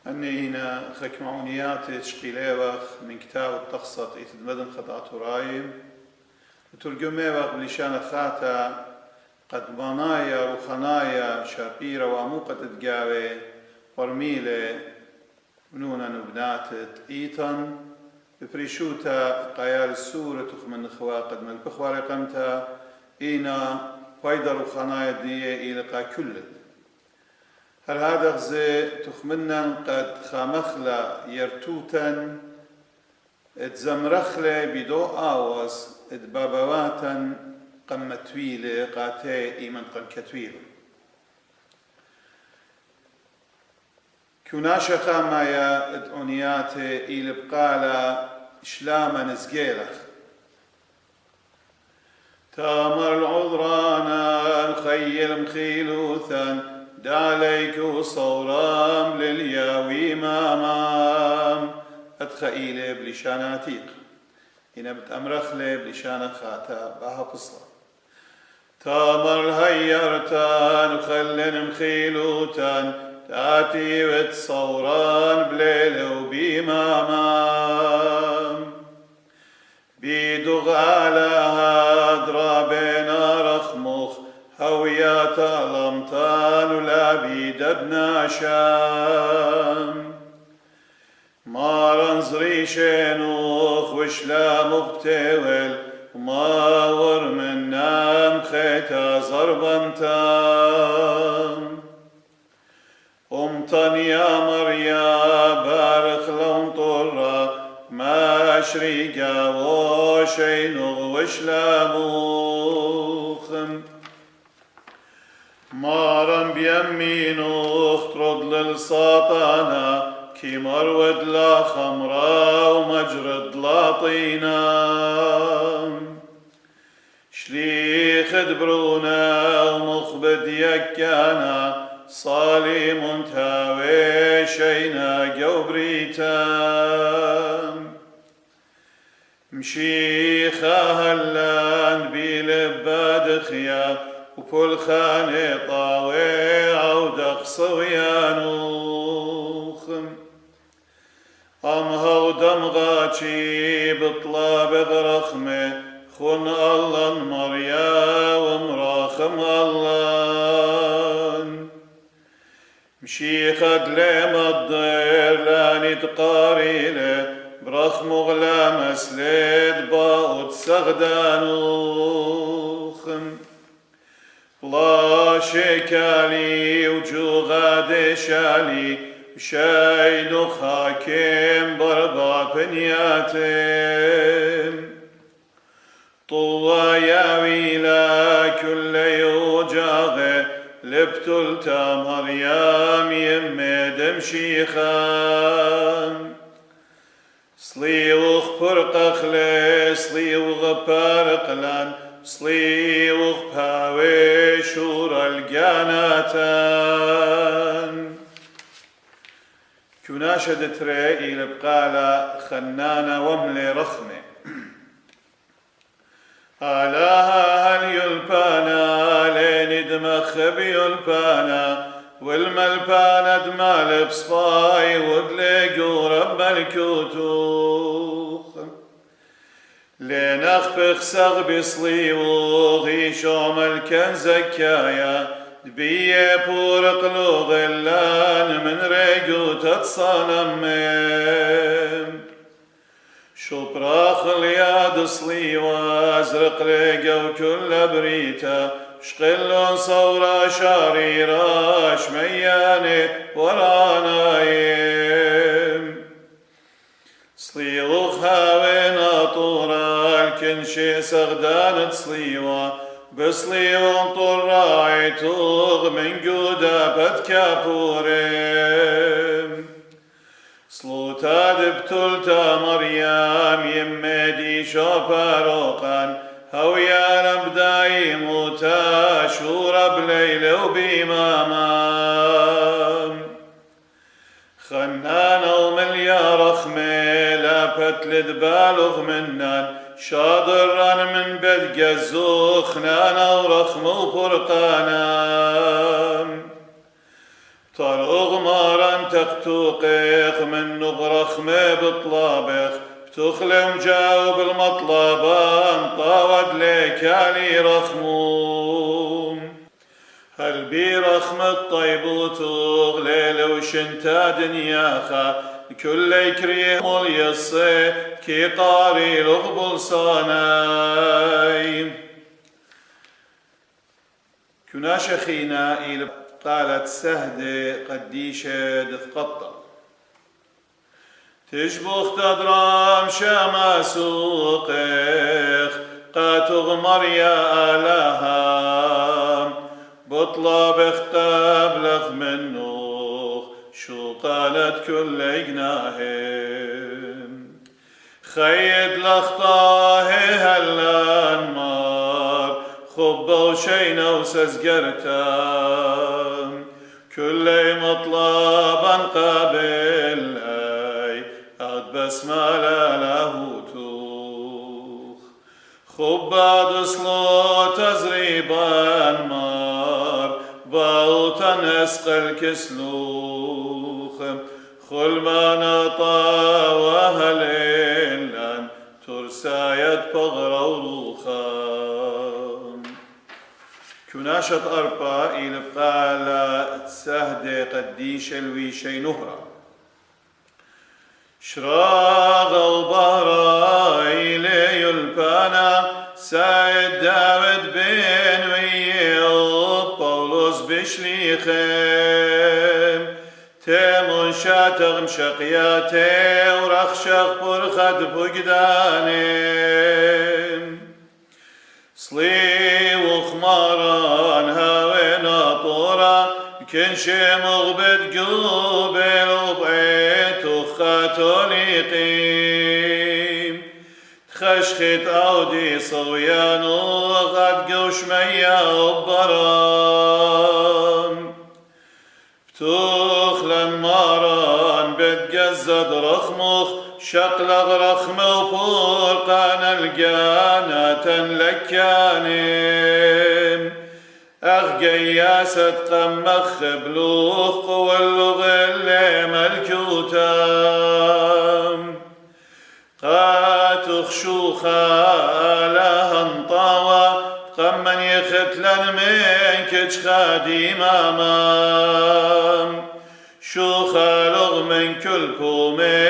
أني هنا خكمعونيات شقيليوخ من كتاب التخصت إتدمدن خطأت رايم وترجميوخ بلشان خاتا قد بانايا وخنايا شابيرا واموقة تقاوي ورميلة بنونا نبناتت إيطان ببريشوتا قيال السورة تخمن خوا قد من بخواري قمتا إينا ويدر وخنايا دي إلقا كلت هل هذا غزي تخمنا قد خامخلا يرتوتا اتزمرخلا بدو آواز اتبابواتا قمتويلة قاتي إيمان قم كتويلة كناشا قامايا ادعونيات إلى بقالا إشلاما نزقيلخ تامر العذرانا الخيل مخيلوثا داليك صورام للياوي مامام أتخيل بلشان عتيق هنا بتأمرخ لي بلشان خاتا باها قصة تامر هيرتان وخلن مخيلوتان تاتي وتصوران بليل وبيمامام بيدغ على هادرا بين رخمخ هويات الأمطان ولا بيدبنا شام ما رنزري شينوخ وشلا مبتول وما ور من نام خيتا زربنتام أمطن يا مريا بارخ لون طرة ما شريقا وشينوغ وشلا موخم مارن بيمينو اخطرد للساطانا كي مرود لا خمرا ومجرد لا طينا شليخ دبرونا ومخبد يكانا صالي منتاوي شينا قوبريتام مشيخا هلان بلباد خيا وكل خاني طاوي عودق صويانوخ أمهو دمغاتي بطلاب غرخمه خن الله مريا ومراخم الله مشي خد لي مضير لاني تقاريله برخم غلام سليد باوت سغدانوخ لا شكالي وجوغاد شالي شايد خاكم بربا بنياتم طوى يا ويلا كل يوجاغ لبتلتا مريم يمدم شيخان صليوخ برقخلي صليوغ بارقلان صليوخ باوي شور الجاناتان كناشد تري إلى بقالة خنانا وملي رخمة آلاها هل يلبانا لين دمخ بيلبانا والملبانا دمال بصفاي ودلقو رب الكتوخ لنخفخ سغ بصليوغي شوم الكنزكايا دبيه بورق لوغلان من ريقو تتصنمم شبراخ الياد صليوا ازرق ليقو كل بريتا شقلون صورا شاريرا شمياني ورانايم صليوخ هاوينا طورا الكنشي سغدان تصليوا بصليون طورا عيتوغ من قودا بتكابوريم صلوتا دبتلتا مريم يمدي شوباروقان هويا نبداي موتا شورا بليل وبيمامام خنانا ومليا رخمي لا بتلد بالغ منان شاضرا من بدق الزوخنانا ورخم وبرقانا طرق مارن تقتوقخ من نغرخ ما بطلابخ بتخلم جاوب المطلبان طاود ليك علي رخموم هل بي رخم الطيب وتوغ ليل وشنتا دنياخا كل يكريه اليصي كي قاري لغبل صاناي كنا شخينا إلى قالت سهدة قديشة دثقطة تشبخ تدرام شما سوقخ قاتغ مريا آلها بطلب اختبلخ منوخ شو قالت كل جناهم خيد لخطاه هلان مار خبة وشينا وسزقرتام كل مطلبا قابل أي أد بسمالة له توخ خبة دسلو تزريبا مار باوتا اسقل كسلوخ خل ما نطا وهليلا ترسايت بغرا وروخا كناشت أربا إلى بقالة سهدة قديش الويشي نهرة شراغ البهرة إلي يلبانا سايد داود بن ويوب بولوس بشليخم تيمون شاتغ مشقياتي ورخشق برخد بقدانم صلي وخماران هاوينا طورا كنشي مغبد قوبل وبعيت وخاتوليقيم خشخت أودي صويان وغد قوش ميا وبرام بتوخلن ماران بتجزد رخمخ شقلغ رخم وبورقان الجانا تنلكانم أغجياسة قمخ بلوخ واللغل ملكوتام قاتخ شوخا لها انطاوى قمن يختلن من كتش خادي مامام شوخا لغ من كل كومي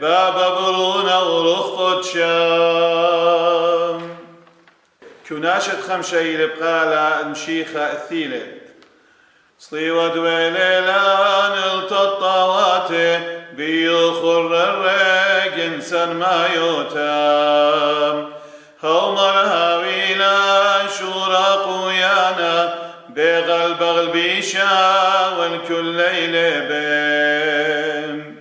بابا برونا ورخ قدشام كناشت خمشي لبقالة مشيخة الثيلة صلي ودويليلان التطاواتي بيخر الرق انسان ما يوتام هومر هاويلا شورا قويانا بغل بغل بيشا والكل ليلة بيم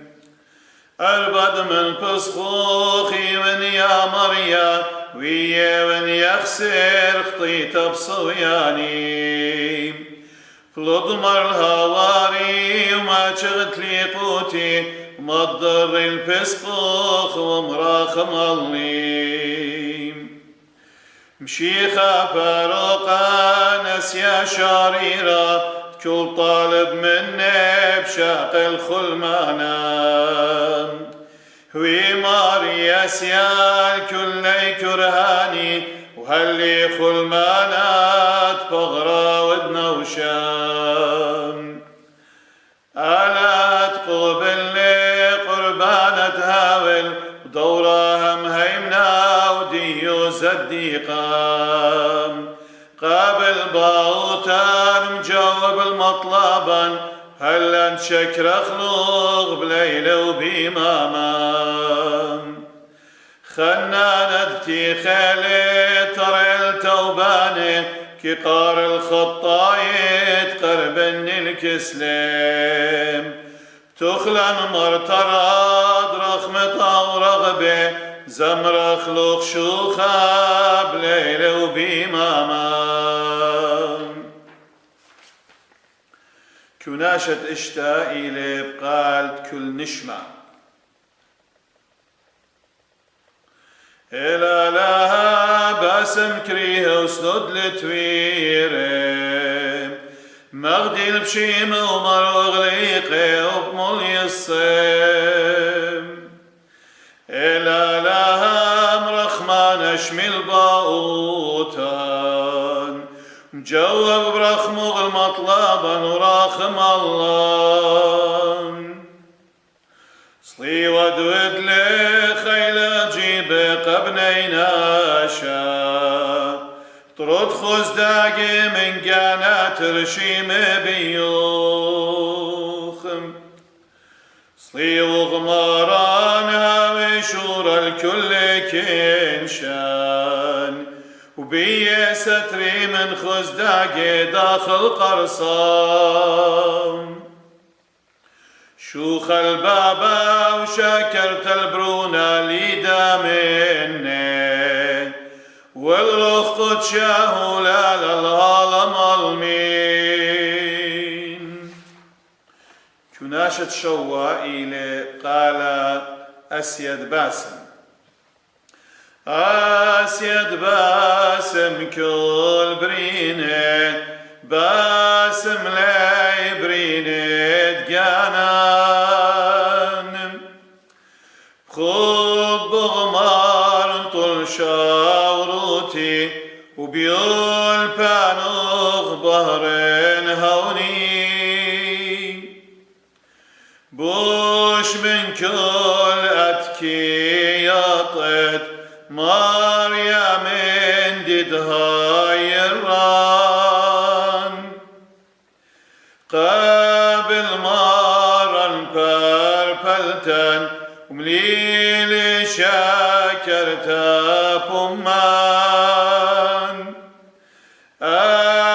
أربد من فسخوخي ونيا مريا ويا ونيا خسر خطيت بصوياني فلضمر الهواري وما شغت لي قوتي وما تضر الفسخوخ ومراخ مظليم مشيخة فاروقة نسيا شريرة كل طالب مني بشاق الخلمانة هوي ماريا سيال كل كرهاني وهلي خلمانات بغرا ودنا وشام آلات قبل لي قربانة هاول ودورها مهيمنا وديو زديقام قابل باوتان مجاوب المطلبا هلا نشكر اخلوق بليلة وبيمامام خنا ندتي خيلي ترى التوباني كي قار الخطايت قربن الكسلم تخلن مرتراد رخمة ورغبة زمر خلوق شوخة بليلة وبيمامام كناشت اشتاقي لبقالت كل نشمة إلا لها باسم كريه وسند لتويرم مغدين بشيم ومر وغليقي وبمول يصيم إلا لهم رخمان أشمل باوتان مجوب برخمغ المطلبا وراخم الله صلي ودود لي خيل جيب قبنينا شا طرد خزداقي من جانا ترشيم بيوخم صلي وغماران هاوي شور الكل كنشان وبي ستري من خزداقي داخل قرصان شوخ البابا وشكرت البرونا ليدا مني والرخ قد شاهو لا للعالم المين كناشة شوا إلي قال أسيد باسم أسيد باسم كل بريني باسم لا بريني دقانان خب بغمار طول شاوروتي وبيول بانوغ بهرين هوني بوش من كل أتكي يطت مريم ددها يران قابل مارن بربلتن ومليل شاكرتا بمان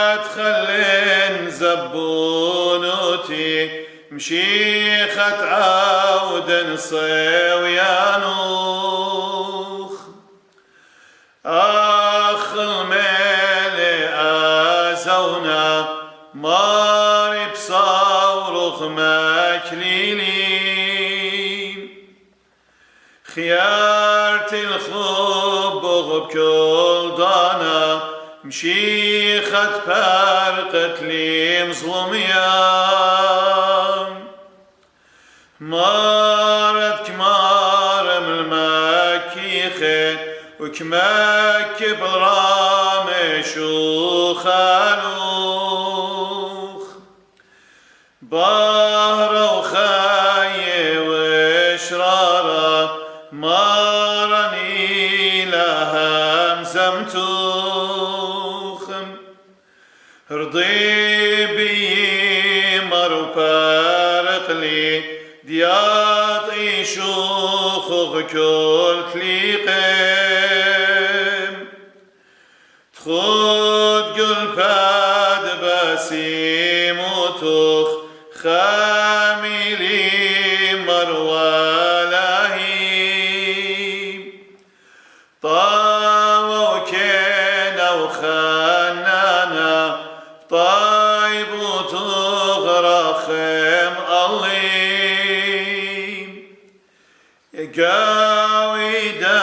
أدخلن زبونوتي مشيخة عود صويانوخ أخ الملي أزونا ماري بصورخ مكليلي خيارت الخب بكل دانا مشيخة فرقت لي مظلميان مارت كمار من المكيخة وكمك برامش وخالوخ بهرة وخاية وشرارة مارني لها مزمتوخم رضي بي مر بارق لي دياطي شوخ كل تليقم تخد قلباد بسيم وتخ خاملي مروالهي طاوة وكينا وخنانا طيب وتغرخم الليم قاويدة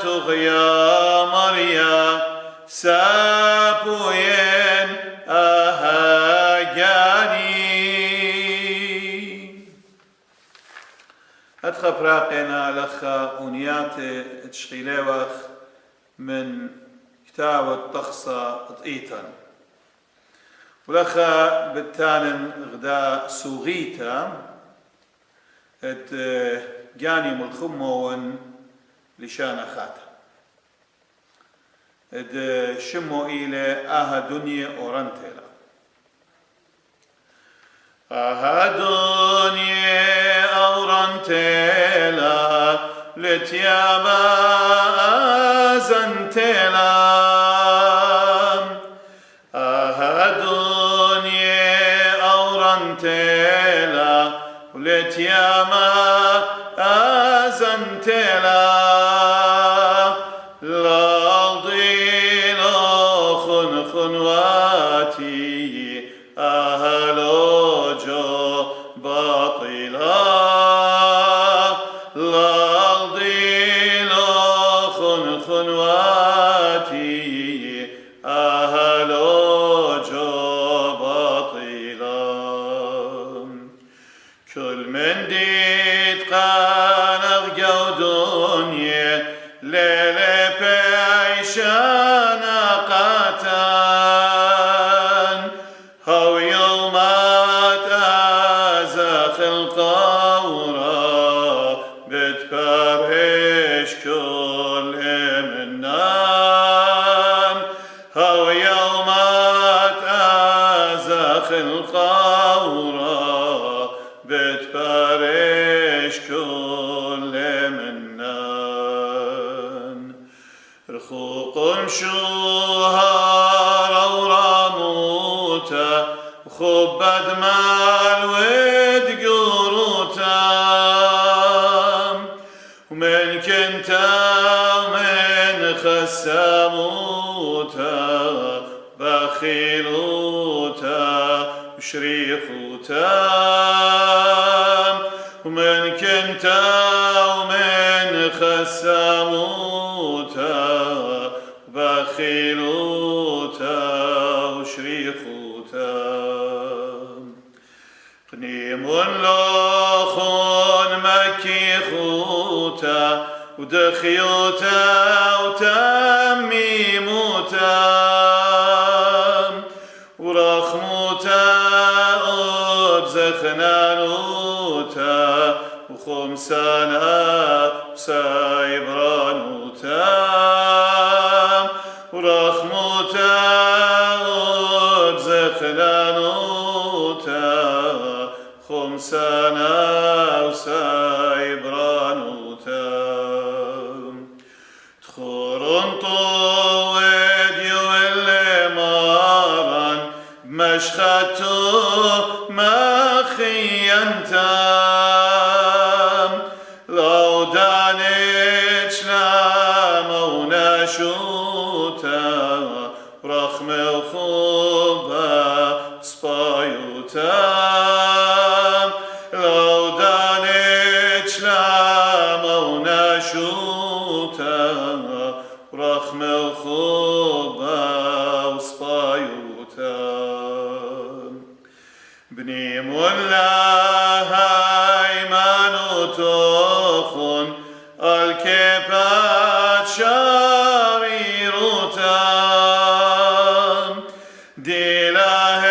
تغيا مريا سابوين أهاجاني أدخل براقنا لخا أونيات تشخيلوخ من كتاب التخصى طئيتا ولخا بالتالن غدا سوغيتا ات جاني ملخمون لشان خاتا اد شمو إلى آها دنيا أورانتيلا آها دنيا أورانتيلا لتيابا أزنتيلا آها دنيا أورانتيلا ولتيابا أزنتيلا خنواتي أهلو جو باطلا لالضيلو خنواتي أهلو جو باطلا كل من ديت قانغ دنيا ليلة بعيشانا قاتان هو يومات أزاخ القورة بتبرش كل منان هو يومات أزاخ القورة بتبرش كل منان رخوق شهر وراموتا وخبد مال ود قروتا ومن كنتا ومن خساموتا بخيلوتا وشريفوتا ومن كنتا ومن خساموتا بخيلوتا وشريفوتا قنيم لخون مكي خوتا ودخيوتا وتميموتا ورخموتا وبزخنانوتا وخمسانا وسايبرانوتا ورخموتا وبزخنانوتا خمسانا وسايبرانوتا تخورن طويد يولي ماران بمشخاتو ما خيانتام لو دانت شلام ونشوتا رخم الخوبة سبايوتا لو دانت شلام ونشوتا رخم الخوبة وسبايوتا بني ملا هايمانوتوخن الكبات شاريروتا ديلاهم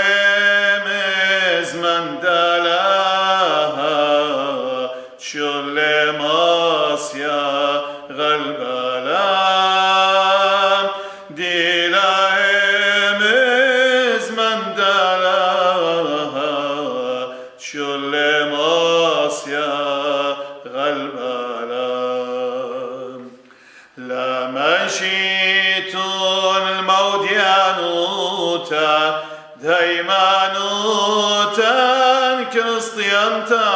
ازمن دلاها شل ماسيا غلبلام ديلاهم ازمن دلاها شل ماسيا غلبلام لا مشيتون الموديانوتا دايمانوتا كريستيانتا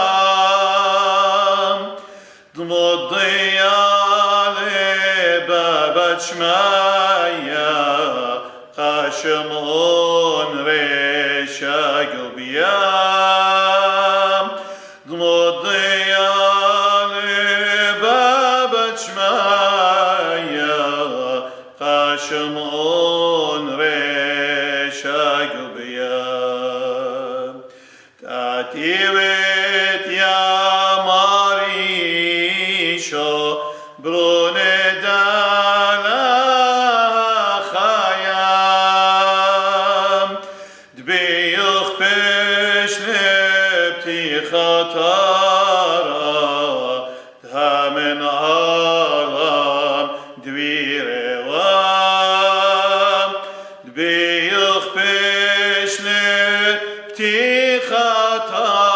ضمضيالي بابا شمايا قاشمون ريشا قلبيام ضمضيالي بابا شمايا قاشمون ريشا قلبيام تاتي ويت يا ماريشو بروني دانا خايام دبيخ بش نبتي خطارا دها من عالم دوير وام دبيخ بش نبتي خطارا